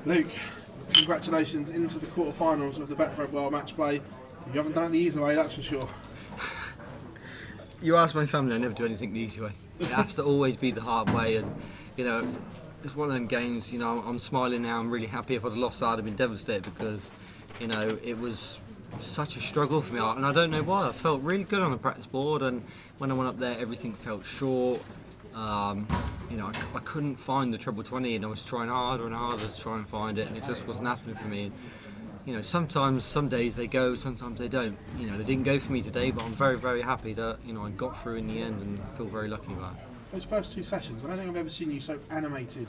Luke, congratulations into the quarterfinals of the Betfred World Matchplay. You haven't done it the easy way, that's for sure. You ask my family, I never do anything the easy way. It has to always be the hard way, and it's one of them games. I'm smiling now. I'm really happy. If I'd have lost, I'd have been devastated because, it was such a struggle for me, and I don't know why. I felt really good on the practice board, and when I went up there, everything felt short. I couldn't find the treble 20, and I was trying harder and harder to try and find it, and it just wasn't happening for me. Sometimes, some days they go, sometimes they don't. They didn't go for me today, but I'm very, very happy that, I got through in the end and feel very lucky about it. Those first two sessions, I don't think I've ever seen you so animated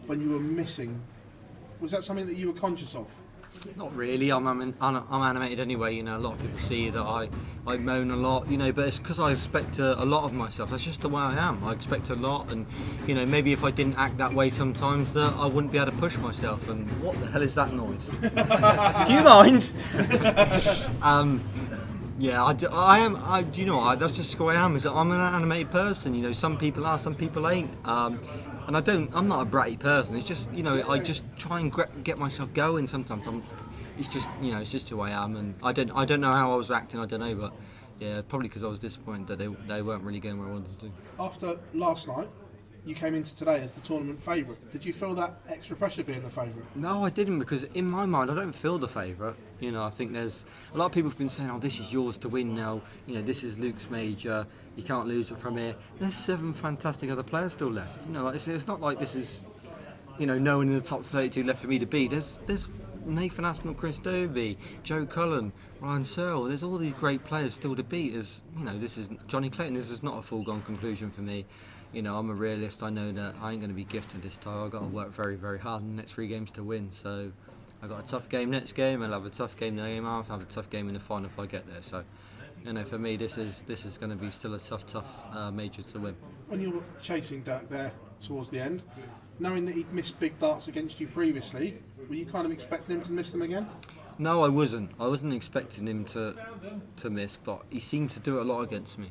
when you were missing. Was that something that you were conscious of? Not really. I'm animated anyway. A lot of people see that I moan a lot. But it's because I expect a lot of myself. That's just the way I am. I expect a lot, and maybe if I didn't act that way sometimes, that I wouldn't be able to push myself. And what the hell is that noise? Do you mind? Yeah, I am. Do you know what? That's just who I am. Is that I'm an animated person. Some people are, some people ain't. And I'm not a bratty person. It's just, I just try and get myself going sometimes. It's just who I am, and I don't know how I was acting. I don't know, but yeah, probably because I was disappointed that they weren't really going where I wanted to. After last night, you came into today as the tournament favourite. Did you feel that extra pressure being the favourite? No, I didn't, because in my mind I don't feel the favourite. I think there's a lot of people have been saying, "Oh, this is yours to win now. This is Luke's major. You can't lose it from here." There's 7 fantastic other players still left. It's not like this is, no one in the top 32 left for me to beat. There's Nathan Aspinall, Chris Dobie, Joe Cullen, Ryan Searle. There's all these great players still to beat. This is Johnny Clayton. This is not a foregone conclusion for me. I'm a realist. I know that I ain't going to be gifted this time. I've got to work very, very hard in the next 3 games to win. So I've got a tough game next game. I'll have a tough game the game after. I'll have a tough game in the final if I get there. So, for me, this is going to be still a tough major to win. When you were chasing Dirk there towards the end, knowing that he'd missed big darts against you previously, were you kind of expecting him to miss them again? No, I wasn't. I wasn't expecting him to miss, but he seemed to do it a lot against me.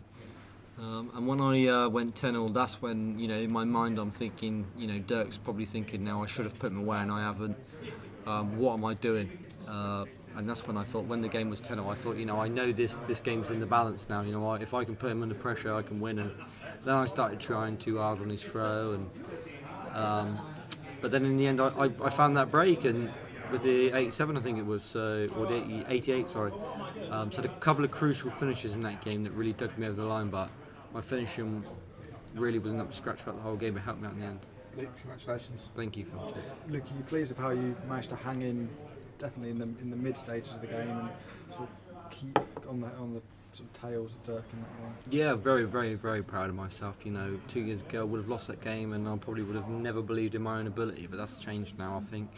And when I went 10-0, that's when, in my mind I'm thinking, Dirk's probably thinking now I should have put him away and I haven't. What am I doing? And that's when I thought, when the game was 10-0, I thought, I know this game's in the balance now. If I can put him under pressure, I can win. And then I started trying too hard on his throw. But then in the end, I found that break, and with the 87, I think it was, or the 88, sorry. So a couple of crucial finishes in that game that really dug me over the line, but my finishing really wasn't up to scratch throughout the whole game. It helped me out in the end. Luke, congratulations. Thank you, Phil. Cheers. Luke, are you pleased with how you managed to hang in, definitely in the mid stages of the game, and sort of keep on the sort of tails of Dirk in that one? Yeah, very, very, very proud of myself. 2 years ago I would have lost that game, and I probably would have never believed in my own ability. But that's changed now, I think.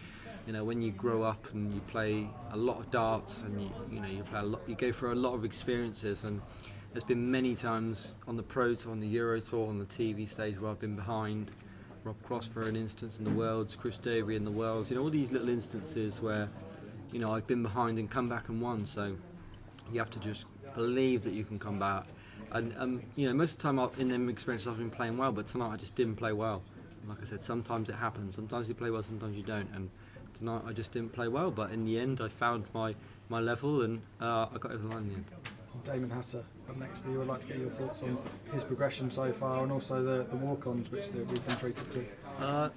When you grow up and you play a lot of darts, and you play a lot, you go through a lot of experiences, and there's been many times on the Pro Tour, on the Euro Tour, on the TV stage where I've been behind. Rob Cross, for an instance, in the Worlds, Chris Dobie in the Worlds. All these little instances where, I've been behind and come back and won. So you have to just believe that you can come back. And most of the time in them experiences I've been playing well, but tonight I just didn't play well. Like I said, sometimes it happens. Sometimes you play well, sometimes you don't. And tonight I just didn't play well. But in the end, I found my level, and I got over the line in the end. Damon Hatter up next for you. I'd like to get your thoughts on his progression so far, and also the walk-ons which we've been treated to.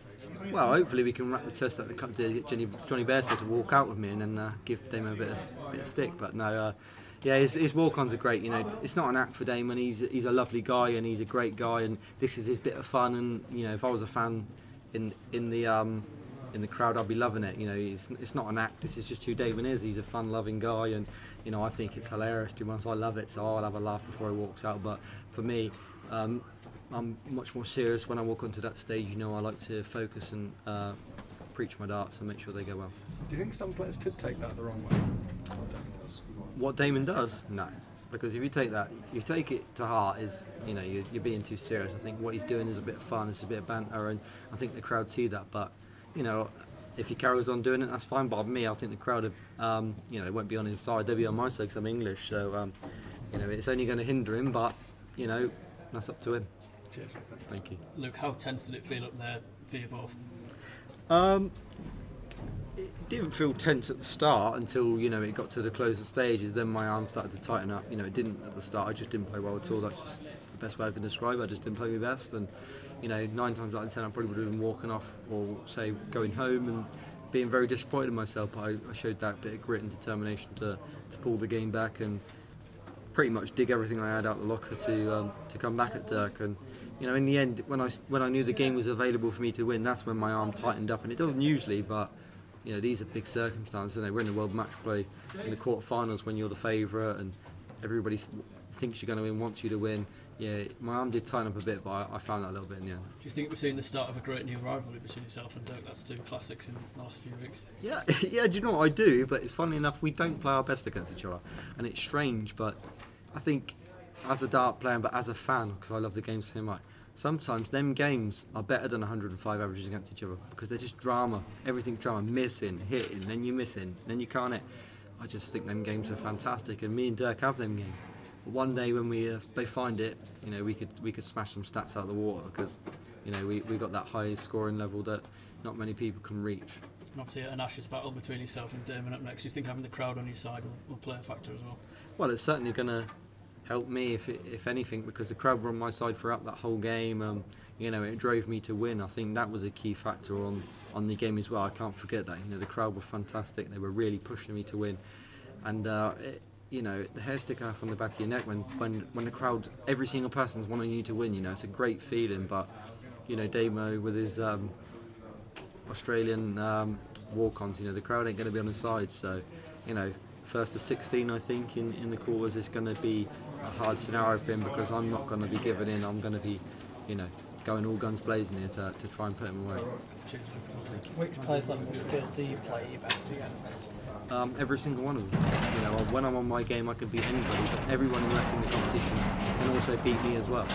Well, hopefully we can wrap the test at the cup to get Johnny Bairstow to walk out with me, and then give Damon a bit of stick. But no, his walk-ons are great. It's not an act for Damon. He's a lovely guy, and he's a great guy, and this is his bit of fun. And if I was a fan in the crowd, I'd be loving it. It's not an act. This is just who Damon is. He's a fun-loving guy, and I think it's hilarious to once I love it, so I'll have a laugh before he walks out. But for me, I'm much more serious when I walk onto that stage. I like to focus and preach my darts and make sure they go well. Do you think some players could take that the wrong way? What Damon does? No. Because if you take it to heart, is you're being too serious. I think what he's doing is a bit of fun, it's a bit of banter, and I think the crowd see that. But if he carries on doing it, that's fine. But me, I think the crowd, won't be on his side. They'll be on my side because I'm English. So, it's only going to hinder him. But, that's up to him. Cheers. Thank you. Luke, how tense did it feel up there for you both? It didn't feel tense at the start until it got to the closing stages. Then my arm started to tighten up. It didn't at the start. I just didn't play well at all. That's just the best way I can describe it. I just didn't play my best, and 9 times out of 10 I probably would have been walking off or say going home and being very disappointed in myself. But I showed that bit of grit and determination to pull the game back and pretty much dig everything I had out the locker to come back at Dirk. And in the end, when I knew the game was available for me to win, that's when my arm tightened up. And it doesn't usually, but these are big circumstances. We're in the World Matchplay in the quarterfinals when you're the favourite and everybody thinks you're going to win, wants you to win. Yeah, my arm did tighten up a bit, but I found that a little bit in the end. Do you think we're seeing the start of a great new rivalry between yourself and Dirk? That's 2 classics in the last few weeks. Yeah, yeah. Do you know what I do? But it's funny enough, we don't play our best against each other, and it's strange. But I think, as a dart player, but as a fan, because I love the game so much, sometimes them games are better than 105 averages against each other because they're just drama. Everything's drama, missing, hitting, then you're missing, then you can't hit. I just think them games are fantastic, and me and Dirk have them games. One day when they find it, we could smash some stats out of the water because, we got that high scoring level that not many people can reach. And obviously an Ashes battle between yourself and Damon up next. Do you think having the crowd on your side will play a factor as well? Well, it's certainly going to helped me if anything, because the crowd were on my side throughout that whole game. It drove me to win. I think that was a key factor on the game as well. I can't forget that. The crowd were fantastic. They were really pushing me to win, and the hair stick up on the back of your neck when the crowd, every single person's wanting you to win. It's a great feeling. But Damo with his Australian walk-ons, the crowd ain't going to be on his side. So first to 16, I think in the quarters is going to be a hard scenario for him because I'm not going to be giving in. I'm going to be, going all guns blazing here to try and put him away. Which players left on the field do you play your best against? Every single one of them. When I'm on my game, I can beat anybody, but everyone left in the competition can also beat me as well.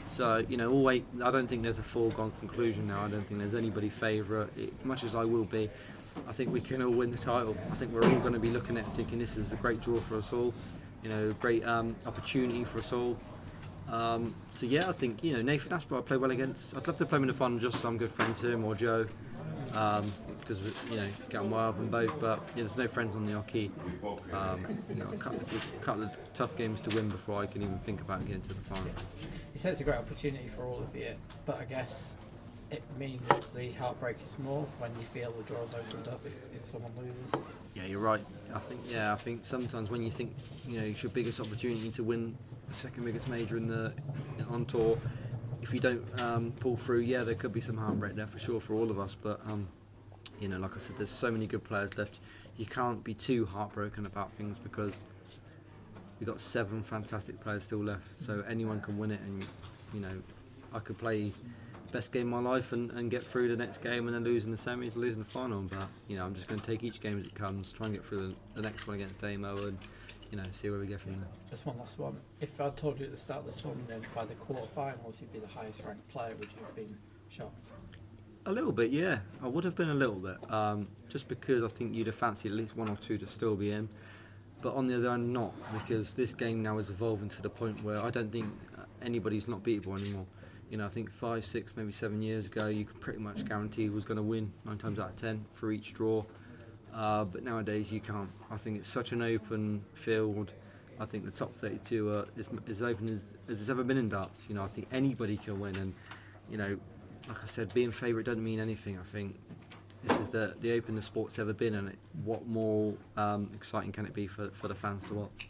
So, all eight, I don't think there's a foregone conclusion now. I don't think there's anybody favourite, much as I will be. I think we can all win the title. I think we're all going to be looking at it thinking this is a great draw for us all, great opportunity for us all. So yeah, I think Nathan Asper I play well against. I'd love to play him in the final just so I'm good friends to him or Joe, because get on well with them both. But there's no friends on the Archie. A couple of tough games to win before I can even think about getting to the final. You said it's a great opportunity for all of you, but I guess it means the heartbreak is more when you feel the draw's opened up if someone loses. Yeah, you're right. I think sometimes when you think it's your biggest opportunity to win the second biggest major on tour, if you don't pull through, there could be some heartbreak there for sure for all of us. But like I said, there's so many good players left. You can't be too heartbroken about things because we've got 7 fantastic players still left. So anyone can win it, and I could play best game of my life and get through the next game and then lose in the semis, losing the final. But I'm just going to take each game as it comes, try and get through the next one against Damo, and see where we get from there. Just one last one. If I told you at the start of the tournament by the quarterfinals you'd be the highest ranked player, would you have been shocked? A little bit, yeah. I would have been a little bit, just because I think you'd have fancied at least 1 or 2 to still be in. But on the other hand, not, because this game now is evolving to the point where I don't think anybody's not beatable anymore. I think 5, 6, maybe 7 years ago, you could pretty much guarantee who was going to win 9 times out of 10 for each draw. But nowadays you can't. I think it's such an open field. I think the top 32 is as open as it's ever been in darts. I think anybody can win, and like I said, being favourite doesn't mean anything. I think this is the open the sport's ever been, and what more exciting can it be for the fans to watch?